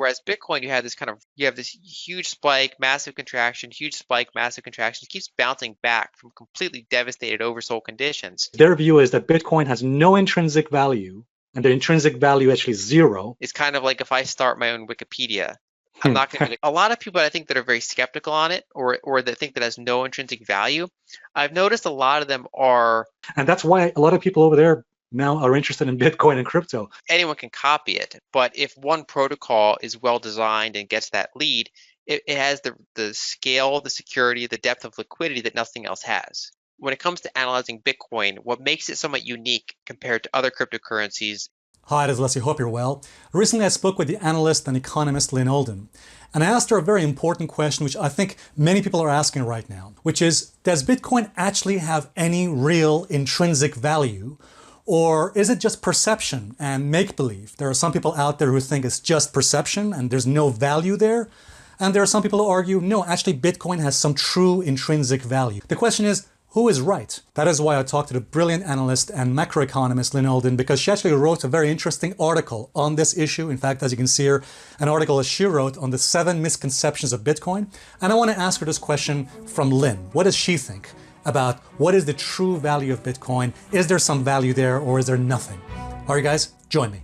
Whereas Bitcoin, you have this huge spike, massive contraction, huge spike, massive contraction. It keeps bouncing back from completely devastated oversold conditions. Their view is that Bitcoin has no intrinsic value, and the intrinsic value actually is zero. It's kind of like if I start my own Wikipedia, I'm not going to. A lot of people, I think, that are very skeptical on it, or that think that has no intrinsic value. I've noticed a lot of them are, and that's why a lot of people over there now are interested in Bitcoin and crypto. Anyone can copy it, but if one protocol is well designed and gets that lead, it has the scale, the security, the depth of liquidity that nothing else has. When it comes to analyzing Bitcoin, what makes it somewhat unique compared to other cryptocurrencies. Hi, this is Alessio. Hope you're well. Recently I spoke with the analyst and economist Lyn Alden, and I asked her a very important question which I think many people are asking right now, which is, does Bitcoin actually have any real intrinsic value? Or is it just perception and make-believe? There are some people out there who think it's just perception and there's no value there. And there are some people who argue, no, actually Bitcoin has some true intrinsic value. The question is, who is right? That is why I talked to the brilliant analyst and macroeconomist Lyn Alden, because she actually wrote a very interesting article on this issue. In fact, as you can see here, an article that she wrote on the 7 misconceptions of Bitcoin. And I want to ask her this question from Lyn. What does she think about what is the true value of Bitcoin? Is there some value there or is there nothing? All right, guys, join me.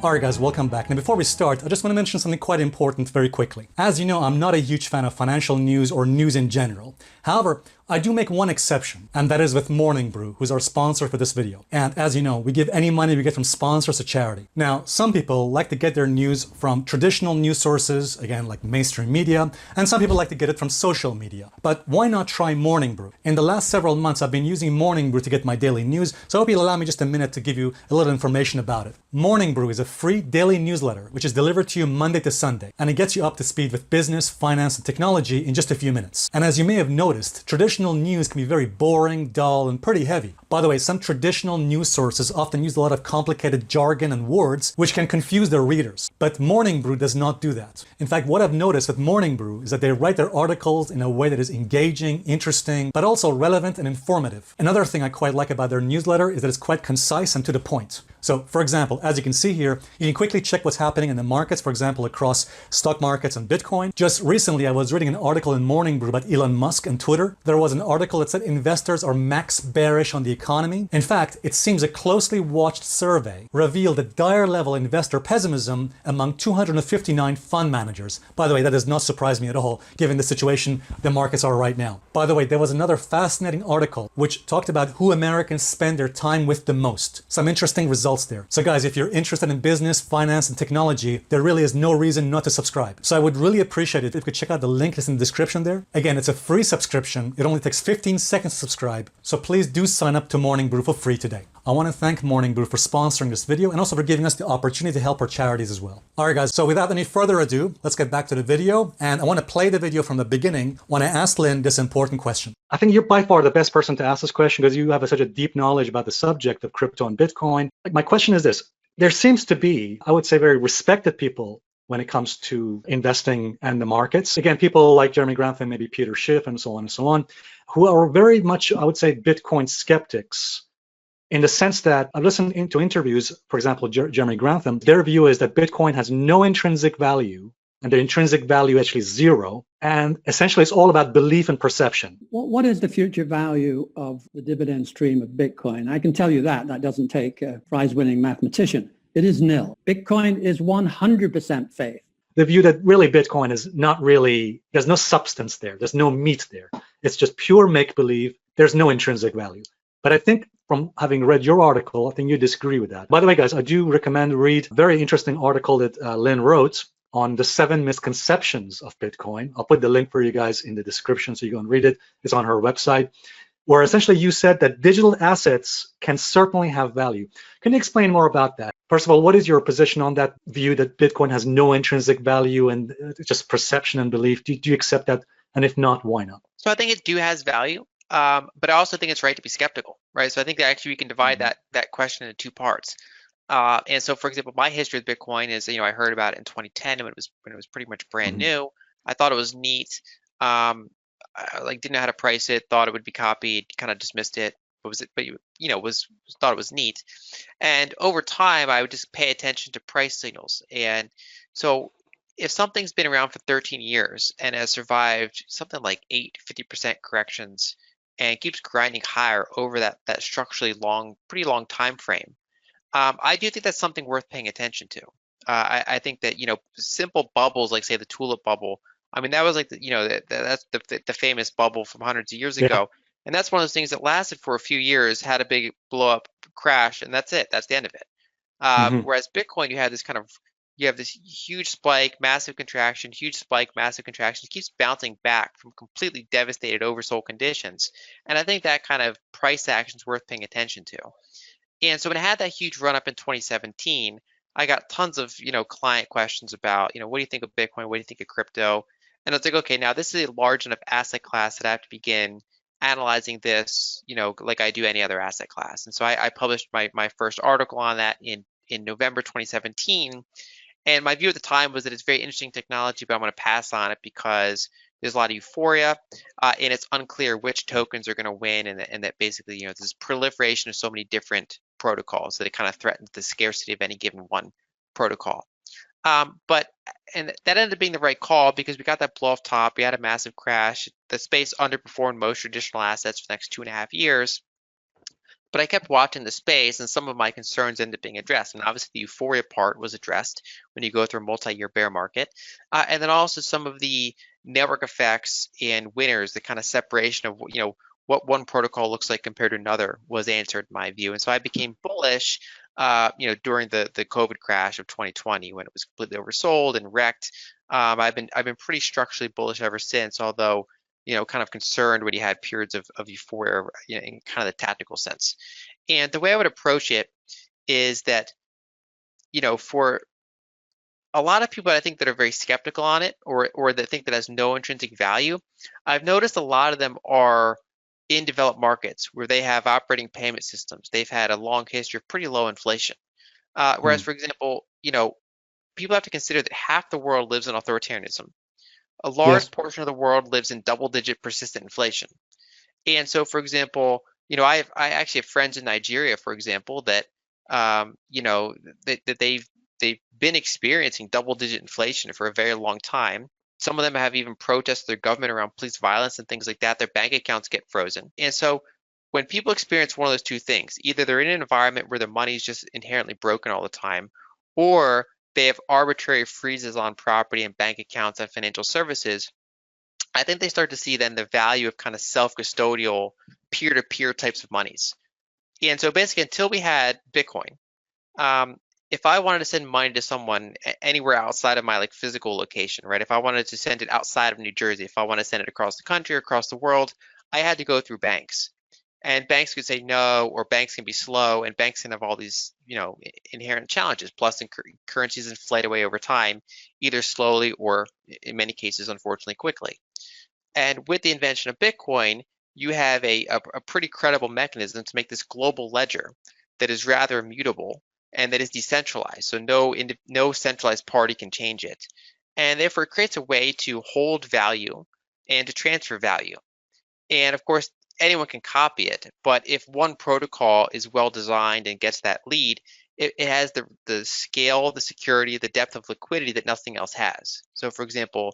Alright guys, welcome back. Now before we start, I just want to mention something quite important very quickly. As you know, I'm not a huge fan of financial news or news in general. However, I do make one exception, and that is with Morning Brew, who's our sponsor for this video. And as you know, we give any money we get from sponsors to charity. Now, some people like to get their news from traditional news sources, again, like mainstream media, and some people like to get it from social media. But why not try Morning Brew? In the last several months, I've been using Morning Brew to get my daily news, so I hope you'll allow me just a minute to give you a little information about it. Morning Brew is a free daily newsletter, which is delivered to you Monday to Sunday, and it gets you up to speed with business, finance, and technology in just a few minutes. And as you may have noticed, traditional news can be very boring, dull, and pretty heavy. By the way, some traditional news sources often use a lot of complicated jargon and words, which can confuse their readers. But Morning Brew does not do that. In fact, what I've noticed with Morning Brew is that they write their articles in a way that is engaging, interesting, but also relevant and informative. Another thing I quite like about their newsletter is that it's quite concise and to the point. So, for example, as you can see here, you can quickly check what's happening in the markets, for example, across stock markets and Bitcoin. Just recently, I was reading an article in Morning Brew about Elon Musk and Twitter. There was an article that said investors are max bearish on the economy. In fact, it seems a closely watched survey revealed a dire level investor pessimism among 259 fund managers. By the way, that does not surprise me at all, given the situation the markets are right now. By the way, there was another fascinating article which talked about who Americans spend their time with the most. Some interesting results there. So guys, if you're interested in business, finance, and technology, there really is no reason not to subscribe. So I would really appreciate it if you could check out the link that's in the description there. Again, it's a free subscription. It only takes 15 seconds to subscribe. So please do sign up to Morning Brew for free today. I want to thank Morning Brew for sponsoring this video and also for giving us the opportunity to help our charities as well. Alright guys, so without any further ado, let's get back to the video. And I want to play the video from the beginning when I asked Lyn this important question. I think you're by far the best person to ask this question because you have such a deep knowledge about the subject of crypto and Bitcoin. My question is this. There seems to be, I would say, very respected people when it comes to investing and the markets. Again, people like Jeremy Grantham, maybe Peter Schiff, and so on, who are very much, I would say, Bitcoin skeptics. In the sense that I've listened to interviews, for example, Jeremy Grantham, their view is that Bitcoin has no intrinsic value, and the intrinsic value actually is zero. And essentially, it's all about belief and perception. What is the future value of the dividend stream of Bitcoin? I can tell you that. That doesn't take a prize-winning mathematician. It is nil. Bitcoin is 100% faith. The view that really Bitcoin is not really, there's no substance there. There's no meat there. It's just pure make-believe. There's no intrinsic value. But I think from having read your article, I think you disagree with that. By the way, guys, I do recommend read a very interesting article that Lyn wrote on the 7 misconceptions of Bitcoin. I'll put the link for you guys in the description so you go and read it. It's on her website, where essentially you said that digital assets can certainly have value. Can you explain more about that? First of all, what is your position on that view that Bitcoin has no intrinsic value and it's just perception and belief? Do you accept that? And if not, why not? So I think it has value. But I also think it's right to be skeptical, right? So I think that actually we can divide that question into 2 parts. And so, for example, my history with Bitcoin is, I heard about it in 2010 when it was pretty much brand new. I thought it was neat. like didn't know how to price it, thought it would be copied, kind of dismissed it. But was thought it was neat. And over time, I would just pay attention to price signals. And so if something's been around for 13 years and has survived something like 50% corrections and keeps grinding higher over that structurally long, pretty long time frame, I do think that's something worth paying attention to. I think that, simple bubbles like, say, the tulip bubble. I mean, that was like, that's the famous bubble from hundreds of years Yeah. ago. And that's one of those things that lasted for a few years, had a big blow up crash, and that's it. That's the end of it. Mhm. Whereas Bitcoin, you have this huge spike, massive contraction, huge spike, massive contraction. It keeps bouncing back from completely devastated oversold conditions. And I think that kind of price action is worth paying attention to. And so when I had that huge run up in 2017, I got tons of, client questions about, what do you think of Bitcoin? What do you think of crypto? And I was like, okay, now this is a large enough asset class that I have to begin analyzing this, like I do any other asset class. And so I published my first article on that in November 2017. And my view at the time was that it's very interesting technology, but I'm going to pass on it because there's a lot of euphoria, and it's unclear which tokens are going to win, and that basically, there's this proliferation of so many different protocols that it kind of threatens the scarcity of any given one protocol. And that ended up being the right call because we got that blow off top. We had a massive crash. The space underperformed most traditional assets for the next 2.5 years. But I kept watching the space, and some of my concerns ended up being addressed. And obviously, the euphoria part was addressed when you go through a multi-year bear market. And then also some of the network effects and winners, the kind of separation of, what one protocol looks like compared to another was answered in my view. And so I became bullish, during the COVID crash of 2020 when it was completely oversold and wrecked. I've been pretty structurally bullish ever since, although kind of concerned when you had periods of euphoria, in kind of the tactical sense. And the way I would approach it is that, for a lot of people I think that are very skeptical on it or that think that has no intrinsic value, I've noticed a lot of them are in developed markets where they have operating payment systems. They've had a long history of pretty low inflation. Whereas, for example, people have to consider that half the world lives in authoritarianism. A large Yes. portion of the world lives in double-digit persistent inflation. And so, for example, I actually have friends in Nigeria, for example, that that they've been experiencing double-digit inflation for a very long time. Some of them have even protested their government around police violence and things like that. Their bank accounts get frozen. And so when people experience one of those two things, either they're in an environment where their money is just inherently broken all the time, or they have arbitrary freezes on property and bank accounts and financial services, I think they start to see then the value of kind of self-custodial peer-to-peer types of monies. And so basically until we had Bitcoin, if I wanted to send money to someone anywhere outside of my like physical location, right? If I wanted to send it outside of New Jersey, if I want to send it across the country or across the world, I had to go through banks. And banks could say no, or banks can be slow, and banks can have all these, inherent challenges. Plus, currencies inflate away over time, either slowly or, in many cases, unfortunately, quickly. And with the invention of Bitcoin, you have a pretty credible mechanism to make this global ledger that is rather immutable and that is decentralized. So no centralized party can change it. And therefore, it creates a way to hold value and to transfer value. And of course, anyone can copy it, but if one protocol is well designed and gets that lead, it has the scale, the security, the depth of liquidity that nothing else has. So for example,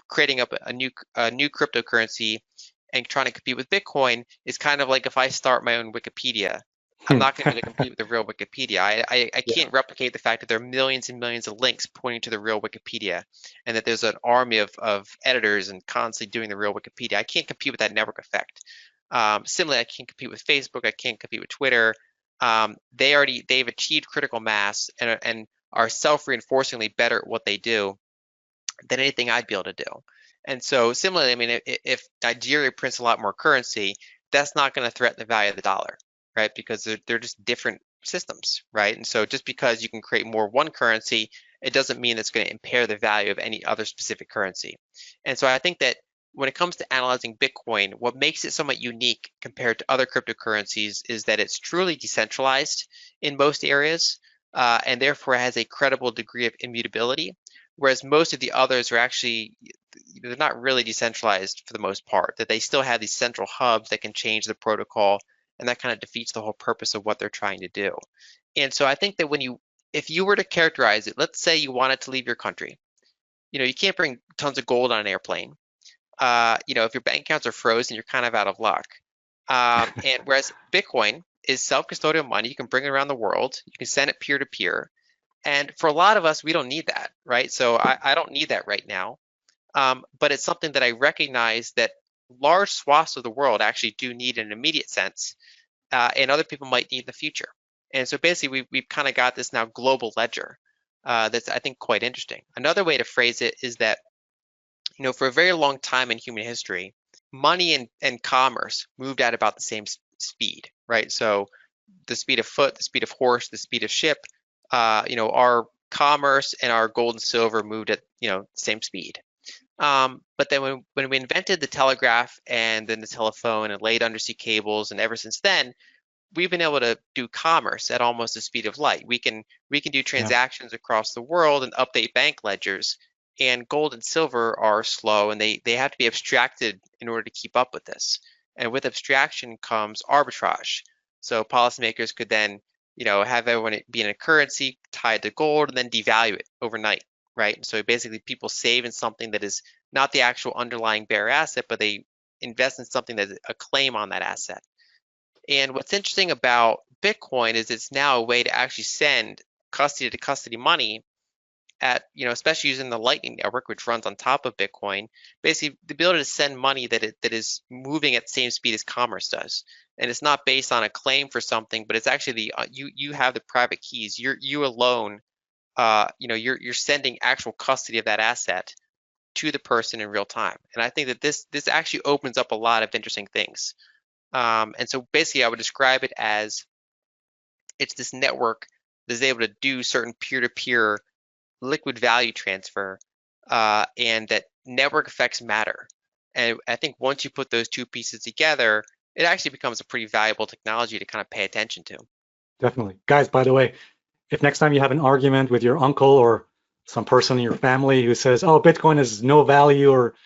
creating up a new cryptocurrency and trying to compete with Bitcoin is kind of like if I start my own Wikipedia. I'm not going to be able to compete with the real Wikipedia. I Yeah. can't replicate the fact that there are millions and millions of links pointing to the real Wikipedia and that there's an army of editors and constantly doing the real Wikipedia. I can't compete with that network effect. Similarly, I can't compete with Facebook. I can't compete with Twitter. They've achieved critical mass and are self-reinforcingly better at what they do than anything I'd be able to do. And so similarly, I mean, if Nigeria prints a lot more currency, that's not going to threaten the value of the dollar, right? Because they're just different systems, right? And so just because you can create more one currency, it doesn't mean it's going to impair the value of any other specific currency. And so I think that when it comes to analyzing Bitcoin, what makes it somewhat unique compared to other cryptocurrencies is that it's truly decentralized in most areas, and therefore has a credible degree of immutability. Whereas most of the others are actually, they're not really decentralized for the most part, that they still have these central hubs that can change the protocol, and that kind of defeats the whole purpose of what they're trying to do. And so I think that if you were to characterize it, let's say you wanted to leave your country, you can't bring tons of gold on an airplane. If your bank accounts are frozen, you're kind of out of luck. And whereas Bitcoin is self-custodial money, you can bring it around the world, you can send it peer to peer. And for a lot of us, we don't need that, right? So I don't need that right now. But it's something that I recognize that large swaths of the world actually do need in an immediate sense, and other people might need in the future. And so basically, we've kind of got this now global ledger that's, I think, quite interesting. Another way to phrase it is that, for a very long time in human history, money and commerce moved at about the same speed, right? So the speed of foot, the speed of horse, the speed of ship, our commerce and our gold and silver moved at, the same speed. But then when we invented the telegraph and then the telephone and laid undersea cables, and ever since then, we've been able to do commerce at almost the speed of light. We can do transactions across the world and update bank ledgers, and gold and silver are slow, and they have to be abstracted in order to keep up with this. And with abstraction comes arbitrage. So policymakers could then, have everyone be in a currency tied to gold and then devalue it overnight, right? And so basically people save in something that is not the actual underlying bare asset, but they invest in something that's a claim on that asset. And what's interesting about Bitcoin is it's now a way to actually send custody to custody money at, especially using the Lightning Network, which runs on top of Bitcoin, basically the ability to send money that is moving at the same speed as commerce does. And it's not based on a claim for something, but it's actually you have the private keys. You alone, you're sending actual custody of that asset to the person in real time. And I think that this actually opens up a lot of interesting things. And so basically I would describe it as it's this network that is able to do certain peer-to-peer liquid value transfer, and that network effects matter. And I think once you put those two pieces together, it actually becomes a pretty valuable technology to kind of pay attention to. Definitely. Guys, by the way, if next time you have an argument with your uncle or some person in your family who says, oh, Bitcoin has no value or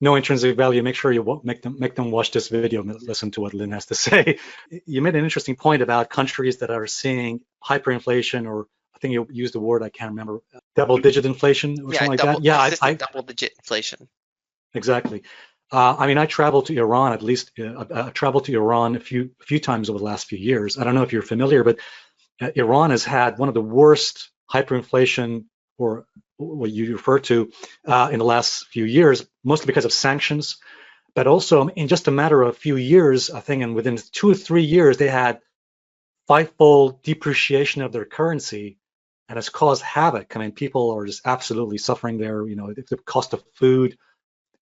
no intrinsic value, make sure you make them watch this video and listen to what Lyn has to say. You made an interesting point about countries that are seeing hyperinflation, or I think you used the word, I can't remember, double-digit inflation or something like that. Yeah, double-digit inflation. Exactly. I traveled to Iran, at least I traveled to Iran a few times over the last few years. I don't know if you're familiar, but Iran has had one of the worst hyperinflation, or what you refer to, in the last few years, mostly because of sanctions, but also in just a matter of a few years, I think, and within 2 or 3 years, they had 5-fold depreciation of their currency, and it's caused havoc. People are just absolutely suffering there. The cost of food,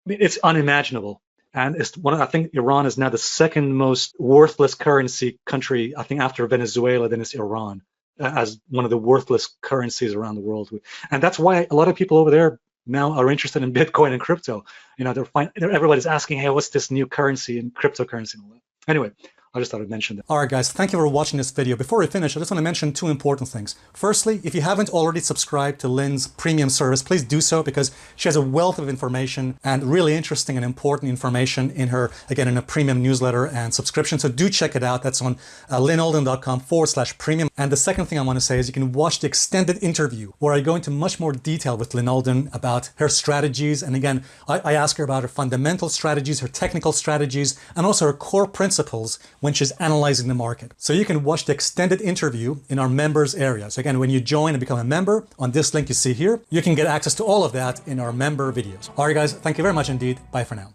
it's unimaginable. And it's I think Iran is now the second most worthless currency country, I think, after Venezuela, then it's Iran, as one of the worthless currencies around the world. And that's why a lot of people over there now are interested in Bitcoin and crypto. Everybody's asking, hey, what's this new currency and cryptocurrency and all that? Anyway, I just thought I'd mention that. All right, guys, thank you for watching this video. Before we finish, I just want to mention 2 important things. Firstly, if you haven't already subscribed to Lyn's premium service, please do so, because she has a wealth of information and really interesting and important information in her, again, in a premium newsletter and subscription. So do check it out. That's on lynalden.com/premium. And the second thing I want to say is you can watch the extended interview where I go into much more detail with Lyn Alden about her strategies. And again, I ask her about her fundamental strategies, her technical strategies, and also her core principles when she's analyzing the market. So you can watch the extended interview in our members area. So again, when you join and become a member on this link you see here, you can get access to all of that in our member videos. All right, guys, thank you very much indeed. Bye for now.